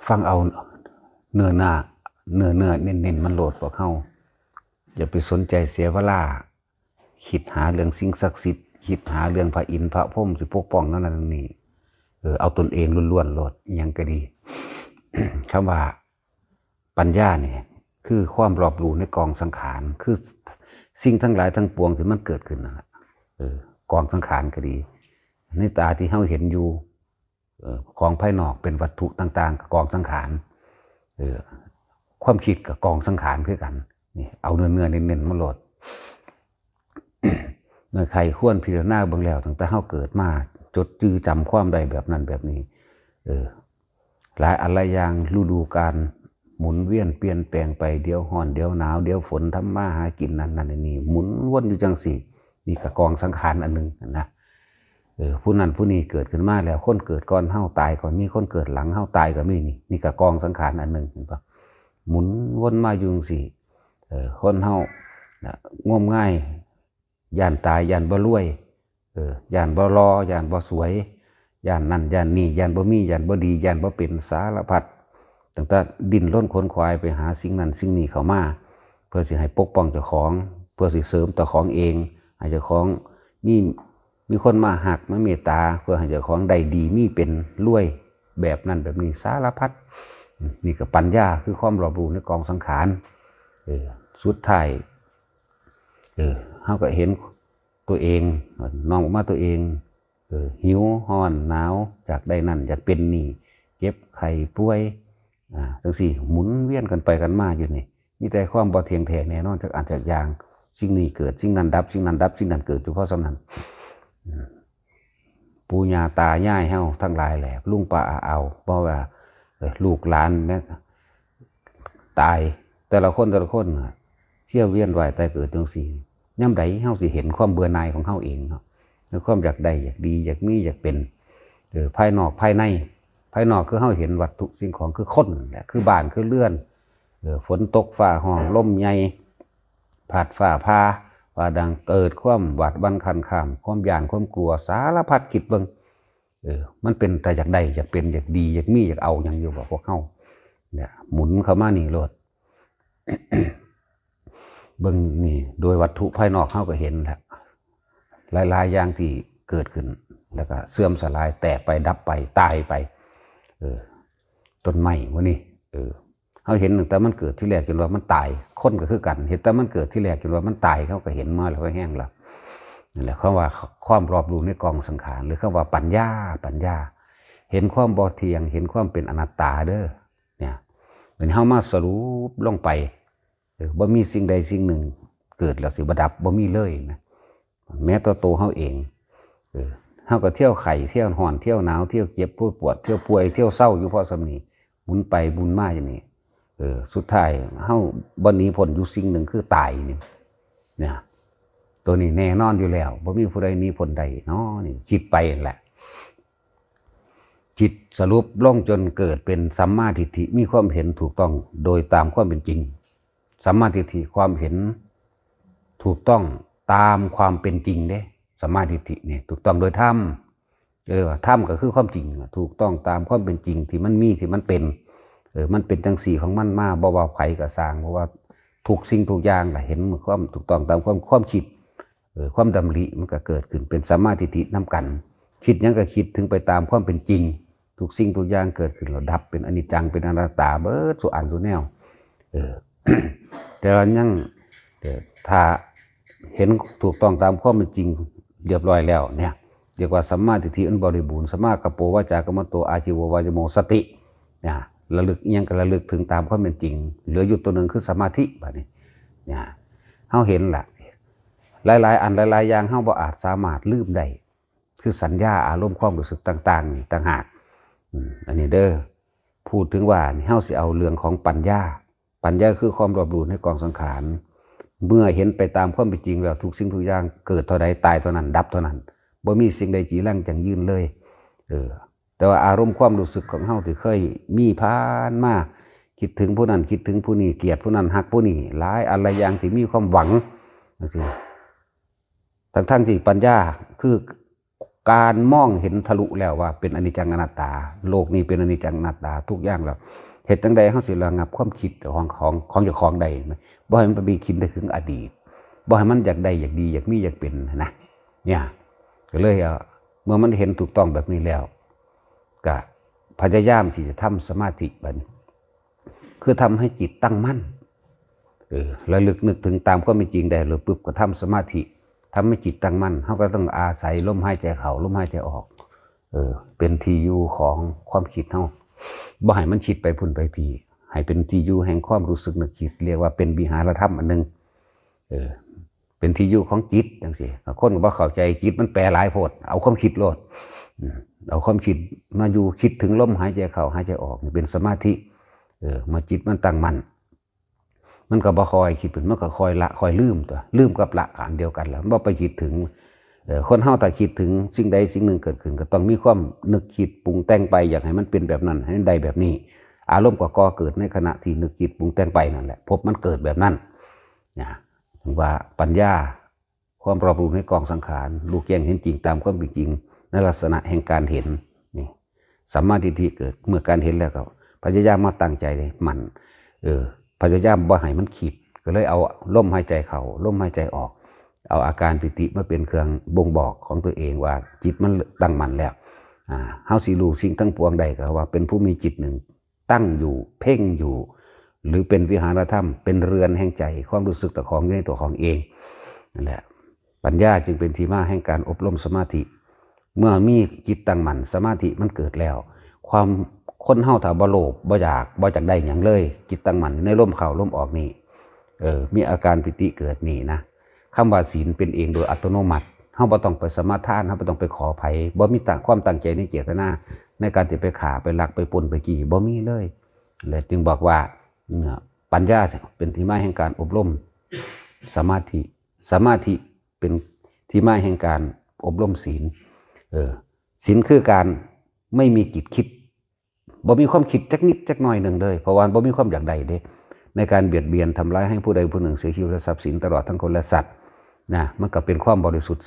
ฟังเอาเนื้อหน้าเน้นมันโหลดพวกเขาอย่าไปสนใจเสียเวลาคิดหาเรื่องสิ่งศักดิ์สิทธิ์คิดหาเรื่องพระอินทร์พระพรหมสิปกป้องนั่นนี่เอาตนเองล้วนๆโหลดยังก็ดี คำว่าปัญญาเนี่ยคือความรอบรู้ในกองสังขารคือสิ่งทั้งหลายทั้งปวงที่มันเกิดขึ้นนั่นแหละกองสังขารก็ดีในตาที่เราเห็นอยู่กองภายนอกเป็นวัตถุต่างๆกองสังขารความคิดกับกองสังขารคือกันนี่เอาเนื้อเน้นๆมาโหลด เมื่อใครควรพิจารณาเบื้องแล้วตั้งแต่เราเกิดมาจดจื้อจำความใดแบบนั้นแบบนี้หลายอะไรอย่างฤดูกาลหมุนเวียนเปลี่ยนแปลงไปเดี๋ยวร้อนเดี๋ยวหนาวเดี๋ยวฝนทำมาหากินนั่นนี่หมุนวนอยู่จังสี่นี่กับกองสังขารอันหนึ่งนะผู้นั้นผู้นี้เกิดขึ้นมาแล้วคนเกิดก่อนเฮาตายก่อนมีคนเกิดหลังเฮาตายก็มีนี่กับกองสังขารอันหนึ่งเห็นปะหมุนวนมาอยู่จังสี่คนเฮางมง่ายย่านตายย่านบ่รวยย่านบ่รอย่านบ่สวยย่านนั่นย่านนี่ย่านบ่มีย่านบ่ดีย่านบ่เป็นสารพัดตั้งแต่ดิ้นรนขวนขวายไปหาสิ่งนั้นสิ่งนี้เข้ามาเพื่อสิให้ปกป้องเจ้าของเพื่อสิเสริมเจ้าของเองให้เจ้าของมีคนมาหักมาเมตตาเพื่อให้เจ้าของได้ดีมีเป็นรวยแบบนั้นแบบนี้สารพัดนี่ก็ปัญญาคือความรอบรู้ในกองสังขารสุดท้ายเขาก็เห็นตัวเองน้องออกมาตัวเองหิวห้อนหนาวจากได้นั่นจากเป็นนี่เจ็บไข้ป่วยทั้งสี่หมุนเวียนกันไปกันมาอยู่นี่มีแต่ความบ่เที่ยงแท้แน่นอนจากอันจากอย่างสิ่งนี้เกิดสิ่งนั้นดับสิ่งนั้นดับสิ่งนั้นเกิดอยู่เพราะสำนั้นปู่ย่าตายายเฮาทั้งหลายแหละลุงป้าเอาเพราะว่าลูกหลานแม้ตายแต่ละคนเที่ยวเวียนว่ายตายเกิดจังสี่ย่ำใดเฮาสิเห็นความเบื่อหน่ายของเฮาเองเนาะในความอยากได้อยากดีอยากมีอยากเป็นภายนอกภายในภายนอกคือเฮาเห็นวัตถุสิ่งของคือคนแหละคือบ้านคือเรือนฝนตกฟ้าห้องลมใหญ่ผัดฟ้าพาว่าดังเกิดความหวาดบันคันข้ามความย่านความกลัวสารพัดคิดเบิ่งมันเป็นแต่อยากได้อยากเป็นอยากดีอยากมีอยากเอาอย่างอยู่บอกพวกเฮาเนี่ยหมุนเข้ามานี่โลด เบิ่งนี่โดยวัตถุภายนอกเฮาก็เห็นแล้วหลายๆอย่างที่เกิดขึ้นแล้วก็เสื่อมสลายแตกไปดับไปตายไปต้นไม้วะนี่เฮาเห็นตั้งแต่มันเกิดที่แรกจนว่ามันตายคนก็คือกันเห็นแต่มันเกิดที่แรกจนว่ามันตายเขาก็เห็นมาแล้วก็แห้งแล้วนั่นแหละคำว่าความรอบรู้ในกองสังขารหรือคำว่าปัญญาเห็นความบ่เที่ยงเห็นความเป็นอนัตตาเด้อเนี่ยเหมือนเฮามาสรุปลงไปบ่มีสิ่งใดสิ่งหนึ่งเกิดแล้วสิบ่ดับบ่มีเลยนะแม้ตัวโตเฮาเองเฮาก็เที่ยวไข่เที่ยวห่อนเที่ยวหนาวเที่ยวเจ็บปวดเที่ยวป่วยเที่ยวเศร้าอยู่เพราะสำนี้หมุนไปบุญมาอย่างนี้สุดท้ายเฮาบ่หนีพ้นอยู่สิ่งหนึ่งคือตายนี่เนี่ยตัวนี้แน่นอนอยู่แล้วบ่มีผู้ใดหนีพ้นได้เนาะนี่คิดไปแหละจิตสรุปลงจนเกิดเป็นสัมมาทิฏฐิมีความเห็นถูกต้องโดยตามความเป็นจริงสัมมาทิฏฐิความเห็นถูกต้องตามความเป็นจริงเด้สัมมาทิฏฐิเนี่ยถูกต้องโดยธรรมธรรมก็คือความจริงถูกต้องตามความเป็นจริงที่มันมีที่มันเป็นมันเป็นจังสี่ของมันมาบ่ว่าไผก็สร้างเพราะว่าทุกสิ่งทุกอย่างล่ะเห็นความถูกต้องตามความคิดความดำริมันก็เกิดขึ้นเป็นสัมมาทิฏฐินำกันคิดยังก็คิดถึงไปตามความเป็นจริงทุกสิ่งทุกอย่างเกิดขึ้นแล้วดับเป็นอนิจจังเป็นอนัตตาเบิดสุอันสุแนวแต่เรายังถ้าเห็นถูกต้องตามความเป็นจริงเรียบร้อยแล้วเนี่ยเรียกว่าสัมมาทิฏฐิอันบริบูรณ์สัมมากัปโปวาจากัมมันโตอาชีววายโมสติเนี่ยระลึกยังก็ระลึกถึงตามความเป็นจริงเหลืออยู่ตัวหนึ่งคือสมาธิแบบนี้เนี่ยเฮาเห็นแหละหลายๆอันหลายๆอย่างเฮาบ่อาจสามารถลืมได้คือสัญญาอารมณ์ความรู้สึกต่างๆต่างหากอันนี้เด้อพูดถึงว่าเฮาสิเอาเรื่องของปัญญาคือความรอบรู้ในกองสังขารเมื่อเห็นไปตามความเป็นจริงแล้วทุกสิ่งทุกอย่างเกิดเท่าใดตายเท่านั้นดับเท่านั้นบ่มีสิ่งใดจีรังจังยืนเลยแต่ว่าอารมณ์ความรู้สึกของเฮาที่เคยมีผ่านมาคิดถึงผู้นั้นคิดถึงผู้นี้เกลียดผู้นั้นฮักผู้นี้หลายอะไรอย่างที่มีความหวังจังซี่ทั้งที่ปัญญาคือ การมองเห็นทะลุแล้วว่าเป็นอนิจจังอนัตตาโลกนี้เป็นอนิจจังอนัตตาทุกอย่างแล้วเหตุจังใดเฮาสิระงับความคิดของเจ้าของใดบ่ให้มันไปมีคิดถึงอดีตบ่ให้มันอยากได้อยากดีอยากมีอยากเป็นนะเนี่ยก็เลยเมื่อมันเห็นถูกต้องแบบนี้แล้วก็พยายามที่จะทำสมาธิบัดนี้คือทำให้จิตตั้งมั่นระลึกนึกถึงตามความเป็นจริงได้หรือปุ๊บก็ทำสมาธิทำให้จิตตั้งมั่นเขาก็ต้องอาศัยลมหายใจเข้าลมหายใจออกเป็นที่อยู่ของความคิดเขาบ่ให้มันคิดไปพุ่นไปพีให้เป็นที่อยู่แห่งความรู้สึกนึกคิดเรียกว่าเป็นวิหารธรรมอันนึงเป็นที่อยู่ของจิตจังซี่คนก็บ่เข้าใจจิตมันแปรหลายโพดเอาความคิดโลดเอาความคิดมาอยู่คิดถึงลมหายใจเข้าหายใจออกนี่เป็นสมาธิมาจิตมันตั้งมั่นมันก็บ่คอยคิดมันก็คอยละคอยลืมกับละอันเดียวกันแล้วบ่ไปคิดถึงคนเฮาถ้าคิดถึงสิ่งใดสิ่งหนึ่งเกิดขึ้นก็ต้องมีความนึกคิดปรุงแต่งไปอยากให้มันเป็นแบบนั้นให้มันได้แบบนี้อารมณ์ก็ก่อเกิดในขณะที่นึกคิดปรุงแต่งไปนั่นแหละพบมันเกิดแบบนั้นนะถึงว่าปัญญาความรอบรู้ในกองสังขารรู้แจ้งเห็นจริงตามความเป็นจริงในลักษณะแห่งการเห็นนี่สัมมาทิฏฐิเกิดเมื่อการเห็นแล้วก็พยายามมาตั้งใจเลยมันพยายามบ่ให้มันคิดก็เลยเอาลมหายใจเข้าลมหายใจออกเอาอาการปิติมาเป็นเครื่องบ่งบอกของตัวเองว่าจิตมันตั้งมั่นแล้วเฮาสิรู้สิ่งทั้งปวงใดก็ว่าเป็นผู้มีจิตหนึ่งตั้งอยู่เพ่งอยู่หรือเป็นวิหารธรรมเป็นเรือนแห่งใจความรู้สึกต่อของในตัวของเองนั่นแหละปัญญาจึงเป็นที่มาแห่งการอบรมสมาธิเมื่อมีจิตตั้งมั่นสมาธิมันเกิดแล้วความคนเฮาถ้าบ่โลภบ่อยากได้หยังเลยจิตตั้งมั่นในลมเข้าลมออกนี่มีอาการปิติเกิดนี่นะคำว่าศีลเป็นเองโดยอัตโนมัติเฮาบ่ต้องไปสมาทานเฮาบ่ต้องไปขอไผบ่มีความตั้งใจในเจตนาในการที่ไปฆ่าไปลักไปปล้นไปจี้บ่มีเลยเลยจึงบอกว่าปัญญาเป็นที่มาแห่งการอบรมสมาธิเป็นที่มาแห่งการอบรมศีลศีลคือการไม่มีจิตคิดบ่มีความคิดจักนิดจักหน่อยหนึ่งเลยเพราะว่าบ่มีความอยากใดเด้ในการเบียดเบียนทำร้ายให้ผู้ใดผู้หนึ่งเสียชีวิตและทรัพย์สินตลอดทั้งคนและสัตว์นะมันก็เป็นความบริสุทธิ์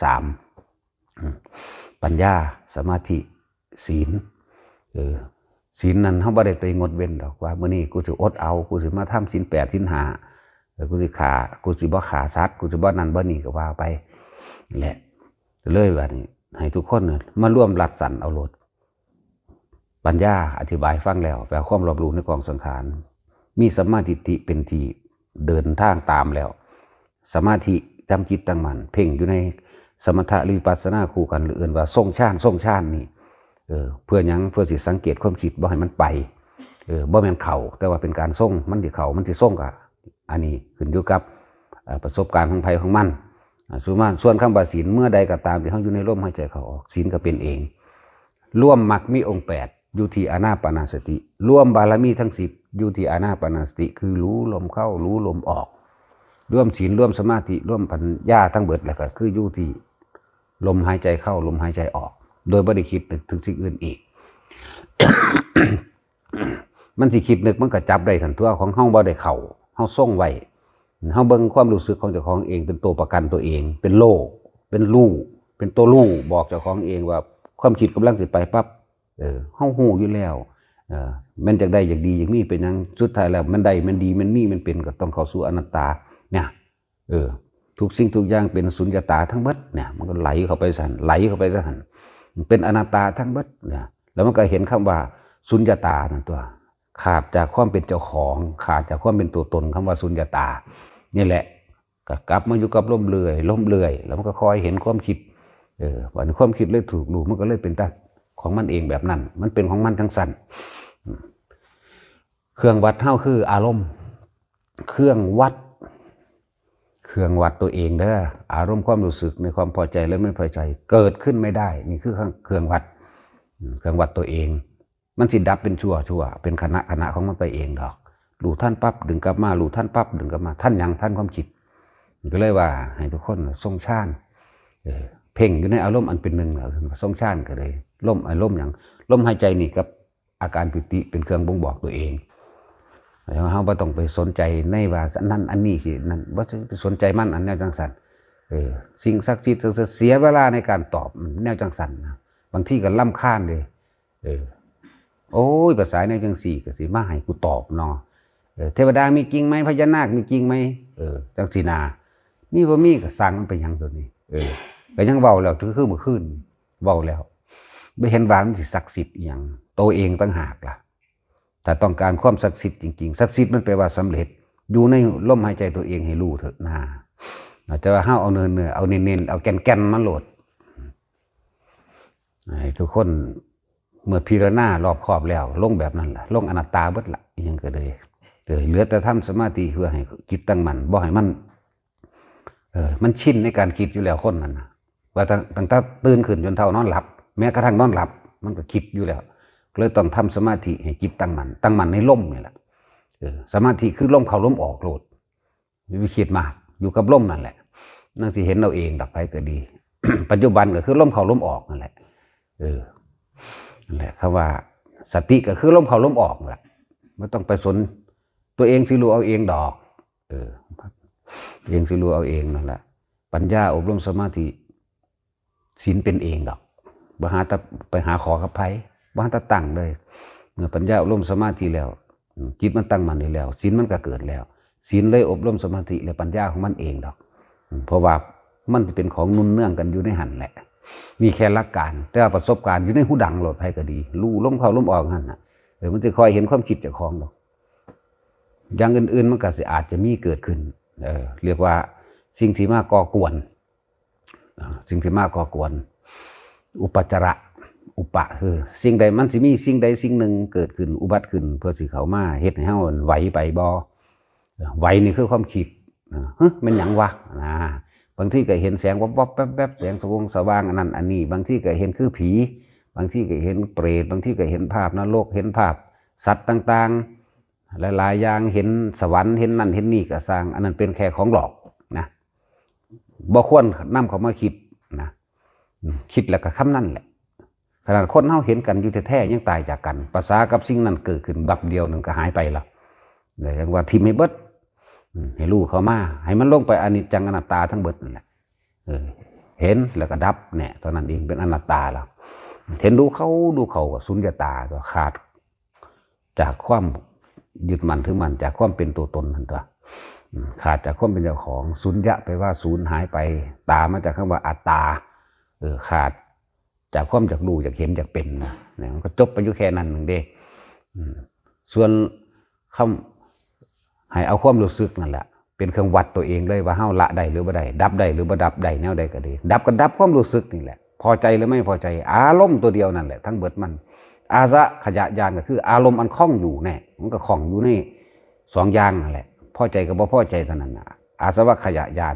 3ปัญญาสมาธิศีลศีลนั้นเฮาบ่ได้ไปงดเว้นดอกว่ามื้อนี้กูสิอดเอากูสิมาทำศีล8ศีล5กูสิบ่ฆ่าสัตว์กูสิบ่นั่นบ่นี่ก็ว่าไปนั่นแหละเลยว่านี่ให้ทุกคนมาร่วมรัดสรรเอาโลดปัญญาอธิบายฟังแล้วแปลความรอบรู้ในกองสังขารมีสัมมาทิฏฐิเป็นที่เดินทางตามแล้วสมาธิทำจิตตั้งมั่นเพ่งอยู่ในสมถะหรือวิปัสสนาคู่กันหรืออื่นว่าทรงฌานนี่เพื่อหยังเพื่อสิสังเกตความคิดบ่ให้มันไปบ่แม่นเข่าแต่ว่าเป็นการทรงมันสิเข่ามันสิทรงกับอันนี้ขึ้นอยู่กับประสบการณ์ของไผของมันส่วนคำว่าศีลเมื่อใดก็ตามที่เฮาอยู่ในลมหายใจเข้าออกศีลก็เป็นเองร่วมมรรคมีองค์8อยู่ที่อานาปานสติร่วมบารมีทั้ง10อยู่ที่อานาปานสติคือรู้ลมเข้ารู้ลมออกร่วมศีลร่วมสมาธิร่วมปัญญาทั้งเบิดแล้วก็คืออยู่ที่ลมหายใจเข้าลมหายใจออกโดยบ่ได้คิดนึกถึงสิ่งอื่นอีก มันสิคิดนึกมันก็จับได้ทันตัวของเฮาบ่ได้เข้าเฮาทรงไว้เฮาเบิ่งความรู้สึกของเจ้าของเองเป็นตัวประกันตัวเองเป็นโลกเป็นรู้เป็นตัวรู้บอกเจ้าของเองว่าความคิดกำลังสิไปปั๊บเฮาฮู้อยู่แล้วมันจักได้อยากดีอยากมีเป็นหยังสุดท้ายแล้วมันได้มันดีมันมีมันเป็นก็ต้องเข้าสู่อนัตตาเนี่ยทุกสิ่งทุกอย่างเป็นสุญญตาทั้งหมดเนี่ยมันก็ไหลเข้าไปสั่นมันเป็นอนัตตาทั้งหมดเนี่ยแล้วมันก็เห็นคำว่าสุญญตานั่นตัวขาดจากความเป็นเจ้าของขาดจากความเป็นตัวตนคำว่าสุญญตานี่แหละก็กลับมาอยู่กับล่มเลื่อยแล้วมันก็คอยเห็นความคิดวันความคิดเลยถูกรู้มันก็เลยเป็นตาของมันเองแบบนั้นมันเป็นของมันทั้งสั้นเครื่องวัดเท่าคืออารมณ์เครื่องวัดตัวเองเด้ออารมณ์ความรู้สึกในความพอใจและไม่พอใจเกิดขึ้นไม่ได้นี่คือเครื่องวัดตัวเองมันสิดับเป็นชั่วเป็นคณะของมันไปเองดอกรู้ท่านปั๊บดึงกลับมารู้ท่านปั๊บดึงกลับมาท่านยังท่านความคิดก็เลยว่าให้ทุกคนทรงฌานเพ่งอยู่ในอารมณ์อันเป็นหนึ่งทรงฌานก็เลยล่มอารมณ์อย่างลมหายใจนี่กับอาการปิติเป็นเครื่องบ่งบอกตัวเองแล้วเราไม่ต้องไปสนใจในว่านั่นอันนี้สินั่นว่าไปสนใจมันอันนี้จังสัน สิ่งศักดิ์สิทธิ์เสียเวลาในการตอบแนวจังสันนะบางทีก็ล่ำค้านเลยโอ้ยภาษาแนวจังสี่ก็สิมาให้กูตอบเนาะเทวดามีจริงไหมพญานาคมีจริงไหมจังสีนานี่บ่มีก็สั่งมันไปยังตัวนี้ก็ยังเว้าแล้วคือเมื่อคืนเว้าแล้วไม่เห็นว่ามันสิศักดิ์สิทธิ์อย่างตัวเองตั้งหากล่ะถ้าต้องการความศักดิ์สิทธิ์จริงๆศักดิ์สิทธิ์มันแปลว่าสำเร็จอยู่ในลมหายใจตัวเองให้รู้เถอะนะแต่ว่าห้าเอาเนื้อเอาเน้นเอาแก่นมันโหลดให้ทุกคนเมื่อพิจารณารอบคอบแล้วลงแบบนั้นล่ะลงอนัตตาเบิดละยังก็เลยเหลือแต่ทำสมาธิเพื่อให้จิตตั้งมั่นบ่ให้มันชินในการคิดอยู่แล้วคนนั้นนะว่าตั้งแต่ตื่นขึ้นจนเท่านอนหลับแม้กระทั่งนอนหลับมันก็คิดอยู่แล้วเลยต้องทำสมาธิให้จิตตั้งมั่นในลมนี่แหละสมาธิคือลมเข้าลมออกโลดอย่าไปคิดมากอยู่กับลมนั่นแหละนั่นสิเห็นเราเองดับไปก็ดี ปัจจุบันก็คือลมเข้าลมออกนั่นแหละนั่นแหละคำว่าสติก็คือลมเข้าลมออกแหละไม่ต้องไปสนตัวเองสิรู้เอาเองดอกเองสิรู้เอาเองนั่นแหละปัญญาอบรมสมาธิศีลเป็นเองดอกไปหาขอกับไผบ่หาตะตั้งเลยเมื่อปัญญาอบรมสมาธิแล้วจิตมันตั้งมั่นได้แล้วศีลมันก็เกิดแล้วศีลเลยอบรมสมาธิและปัญญาของมันเองดอกเพราะว่ามันเป็นของนุ่นเนื่องกันอยู่ในหันแหละมีแค่หลักการแต่ว่าประสบการณ์อยู่ในหูดังโหลดไผก็ดีรู้ลมเข้าลมออกนั่นน่ะมันจะคอยเห็นความคิดเจ้าของดอกอย่างอื่นๆมันก็อาจจะมีเกิดขึ้นเรียกว่าสิ่งที่มาก่อกวนอุปจาระอุปะคือสิ่งใดมันสิมีสิ่งใดสิ่งหนึ่งเกิดขึ้นอุบัติขึ้นเพื่อสิเขามาเฮ็ดให้เฮาไหวไปบ่ไหวนี่คือความคิดมันหยังวะบางทีก็เห็นแสงวับๆแป๊บๆแสงสว่างอันนั้นอันนี้บางทีก็เห็นคือผีบางทีก็เห็นเปรตบางทีก็เห็นภาพนรกเห็นภาพสัตว์ต่างๆหลายๆอย่างเห็นสวรรค์เห็นนั่นเห็นนี่ก็สร้างอันนั้นเป็นแค่ของหลอกนะบ่ควรนำเขามาคิดนะคิดแล้วก็คำนั่นแหละขนาดคนเฮาเห็นกันอยู่แท้ๆยังตายจากกันภาษากับสิ่งนั้นเกิดขึ้นบับเดียวนึงก็หายไปแล้วเลยเรียกว่าทิมให้เบิดให้รู้เขามาให้มันลงไปอนิจจังอนัตตาทั้งเบิดนั่นแหละเห็นแล้วก็ดับเนี่ยตอนนั้นเองเป็นอนัตตาแล้วเห็นดูเขากับสุญญตาก็ขาดจากความยึดมั่นถือมั่นจากความเป็นตัวตนนั่นตัวขาดจากความเป็นเจ้าของสุญญะไปว่าศูนย์หายไปตามาจากคำว่าอัตตาขาดจากความจากรู้จากเห็นจากเป็นนะมันก็จบไปอยู่แค่นั้นหนึ่งเด้ส่วนคำให้เอาความรู้สึกนั่นแหละเป็นเครื่องวัดตัวเองเลยว่าเฮาละได้หรือบ่ได้ดับได้หรือบ่ดับได้แนวใดก็ดีดับก็ดับความรู้สึกนี่แหละพอใจหรือไม่พอใจอารมณ์ตัวเดียวนั่นแหละทั้งเบิดมันอาสะขยะยานก็คืออารมณ์อันคล้องอยู่แน่มันก็คล้องอยู่ในสองอย่างนั่นแหละพอใจกับบ่พอใจเท่านั้นนะอาสวะขยะยาน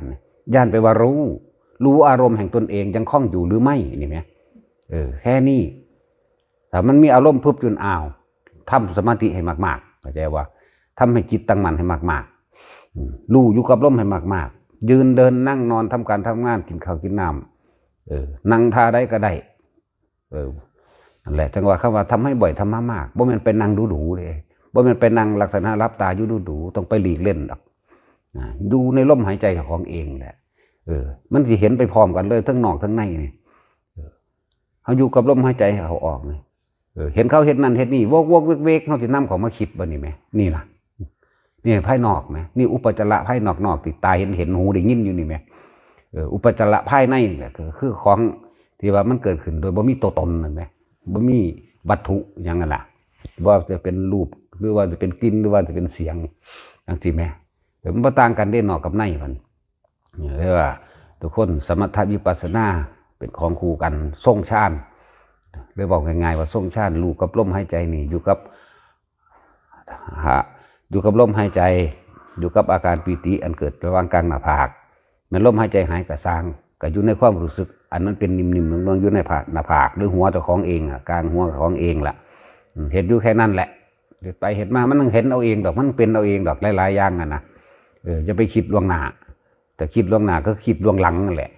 ยานไปว่ารู้อารมณ์แห่งตนเองยังคล้องอยู่หรือไม่นี่ไหมแค่นี้แต่มันมีอารมณ์พึบจนอ้าวทำสมาธิให้มากๆเข้าใจว่าทำให้จิตตั้งมั่นให้มากๆรู้อยู่กับลมให้มากๆยืนเดินนั่งนอนทำการทำงานกินข้าวกินน้ำนั่งท่าได้ก็ได้นั่นแหละจังว่าคำว่าทำให้บ่อยทำมากๆบ่แม่นไปนั่งดูๆเลยบ่แม่นไปนั่งลักษณะรับตาอยู่ดูๆต้องไปหลีกเล่นหรอกดูในลมหายใจของเองแหละมันสิเห็นไปพร้อมกันเลยทั้งนอกทั้งในนี่เขาอยู่กับลมหายใจเขาออกนี่เห็นเขาเห็นนั่นเห็นนี่วกเวกเขาจะนั่งของมาคิดบ่นี่ไหมนี่ล่ะนี่ภายนอกไหมนี่อุปจาระภายนอกติดตาเห็นหูได้ยินอยู่นี่ไหมอุปจาระภายในเนี่ยคือของที่ว่ามันเกิดขึ้นโดยบ่มีตัวตนนั่นไหมบ่มีวัตถุอย่างนั้นล่ะว่าจะเป็นรูปหรือว่าจะเป็นกลิ่นหรือว่าจะเป็นเสียงอย่างที่แม่มันต่างกันได้นอกกับในมันเรียกว่าทุกคนสมถะวิปัสสนาเป็นของคู่กันทรงฌานเลยบอกง่ายๆว่าทรงฌานรู้กับลมหายใจนี่อยู่กับลมหายใจอยู่กับอาการปีติอันเกิดระหว่างกลางหน้าผากมันลมหายใจหายกระซางก็อยู่ในความรู้สึกอันนั้นเป็นนิ่มๆนวลๆอยู่ในหน้าผากหรือหัวเจ้าของเองกลางหัวของเองล่ะเห็นอยู่แค่นั้นแหละเห็นไปเห็นมามันเห็นเอาเองดอกมันเป็นเอาเองดอกหลายๆอย่างนะจะไปคิดล่วงหน้าแต่คิดล่วงหน้าก็คิดล่วงหลังนั่นแหละ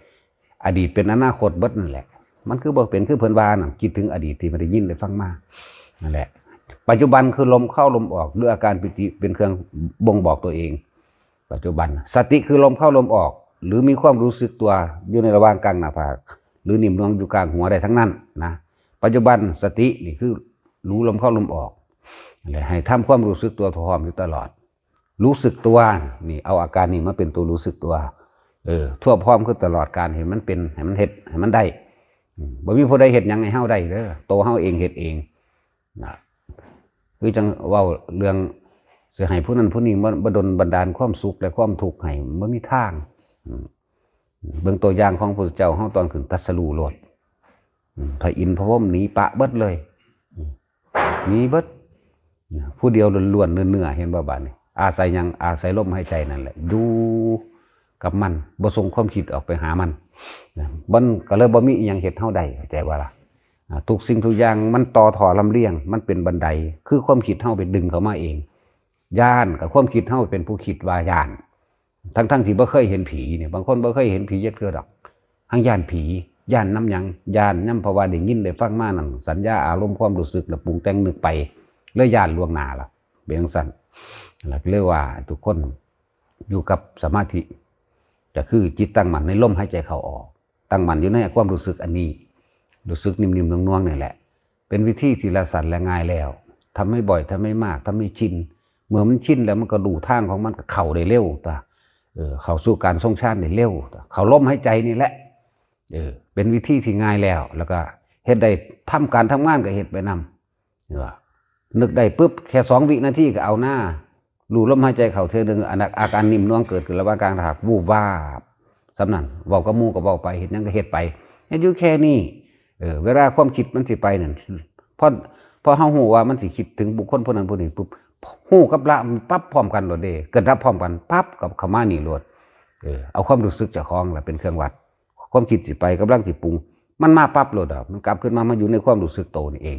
อดีตเป็นอนาคตเบิดนั่นแหละมันคือบอกเป็นคือเพิ่นว่าน่ะคิดถึงอดีตที่มันได้ยินได้ฟังมานั่นแหละปัจจุบันคือลมเข้าลมออกหรืออาการปิติเป็นเครื่องบ่งบอกตัวเองปัจจุบันสติคือลมเข้าลมออก หรือมีความรู้สึกตัวอยู่ในระหว่างกลางหน้าผากหรือนิ่มนวลอยู่กลางหัวได้ทั้งนั้นนะปัจจุบันสตินี่คือรู้ลมเข้าลมออกเลยให้ทำความรู้สึกตัวพร้อมอยู่ตลอดรู้สึกตัวนี่เอาอาการนี้มาเป็นตัวรู้สึกตัวทั่วพร้อมคือตลอดการเห็นมันเป็นให้มันเฮ็ดให้มันได้บ่มีผู้ใดเฮ็ดหยังให้เฮาได้เด้อโตเฮาเองเฮ็ดเองนะคือจังเว้าเรื่องสิให้ผู้นั้นผู้นี้บ่ดลบันดาลความสุขและความทุกข์ให้บ่มีทางเบิ่งตัวอย่างของพระพุทธเจ้าเฮาตอนขึ้นตรัสรู้โลดพระอินทร์พระพรหมหนีปะเบิดเลยหนีเบิดผู้เดียวล้วนๆเนื้อเห็นบ่บาดนี้อาศัยหยังอาศัยลมหายใจนั่นแหละดูกับมันบ่ส่งความคิดออกไปหามันก็เลยบ่มีอิหยังเฮ็ดเฮาได้เข้าใจว่าล่ะทุกสิ่งทุกอย่างมันต่อถอลำเลียงมันเป็นบันไดคือความคิดเฮาไปดึงเข้ามาเองย่านกับความคิดเฮาเป็นผู้คิดว่าย่านทั้งที่บ่เคยเห็นผีเนี่ยบางคนบ่เคยเห็นผีจักเทื่อดอกทั้งย่านผีย่านน้ำหยังย่านน้ำเพราะว่าได้ยินได้ฟังมานั่นสัญญาอารมณ์ความรู้สึกแล้วปรุงแต่งนึกไปเลยย่านล่วงหน้าล่ะเป็นจังซั่นแล้วก็เลยว่าทุกคนอยู่กับสมาธิจะคือจิตตั้งมั่นในลมหายใจเข้าออกตั้งมั่นอยู่ในความรู้สึกอันนี้รู้สึกนิ่มๆน่วงๆนี่แหละเป็นวิธีที่ละสันและง่ายแล้วทำให้บ่อยทำให้มากทำให้ชินเมื่อมันชินแล้วมันก็ดูทางของมันก็เข้าได้เร็วตาเข้าสู่การทรงฌานได้เร็วเข้าลมหายใจนี่แหละเป็นวิธีที่ง่ายแล้วก็เฮ็ดได้ทำการทำงานก็เฮ็ดไปนำนึกได้ปุ๊บแค่2 วินาทีก็เอาหน้ารู้ลมหายใจเข้าเทื่อนึงอาการนิ่มน่วงเกิดขึ้นระหว่างกลางหากวูบวาบสำนั้นเว้ากับหมู่ก็เว้าไปเฮ็ดหยังก็เฮ็ดไปเฮ็ดอยู่แค่นี้เวลาความคิดมันสิไปนั่นพอเฮาฮู้ว่ามันสิคิดถึงบุคคลผู้นั้นผู้นี้ปุ๊บฮู้กับละปั๊บพร้อมกันโลดเด้เกิดรับพร้อมกันปั๊บกับเข้ามานี่โลดเอาความรู้สึกเจ้าของล่ะเป็นเครื่องวัดความคิดสิไปกำลังสิปรุงมันมาปั๊บโลดมันกลับขึ้นมาอยู่ในความรู้สึกโตนี่เอง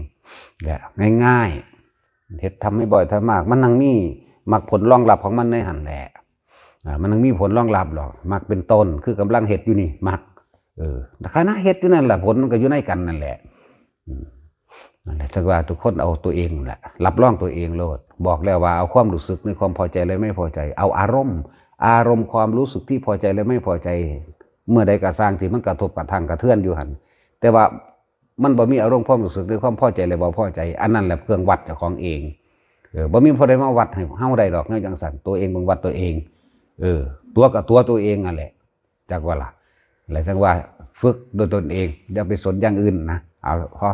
แหละง่ายๆเฮ็ดทำให้บ่อยทำมากมันนั่งมีมักผลรองรับของมันในหั่นแหละมันนั่งมีผลรองรับหรอกมักเป็นต้นคือกำลังเฮ็ดอยู่นี่มักคณะเฮ็ดอยู่นั่นแหละผลมันก็อยู่ในกันนั่นแหละนั่นแหละถ้าว่าทุกคนเอาตัวเองแหละรับรองตัวเองโลดบอกแล้วว่าเอาความรู้สึกในความพอใจและไม่พอใจเอาอารมณ์ความรู้สึกที่พอใจและไม่พอใจเมื่อใดก็สร้างที่มันกระทบกระทั่งกระเทือนอยู่หันแต่ว่ามันบ่มีอารมณ์ความรู้สึกในความพอใจและบ่พอใจอันนั้นแหละเครื่องวัดเจ้าของเองบ่มีผู้ใดมาวัดให้เฮาได้ดอกเงาจังสั่นตัวเองเบิ่งวัดตัวเองตัวกับตัวเองนั่นแหละจักว่าล่ะอะไรจังว่าฝึกโดยตนเองอย่าไปสนอย่างอื่นนะเอาพอ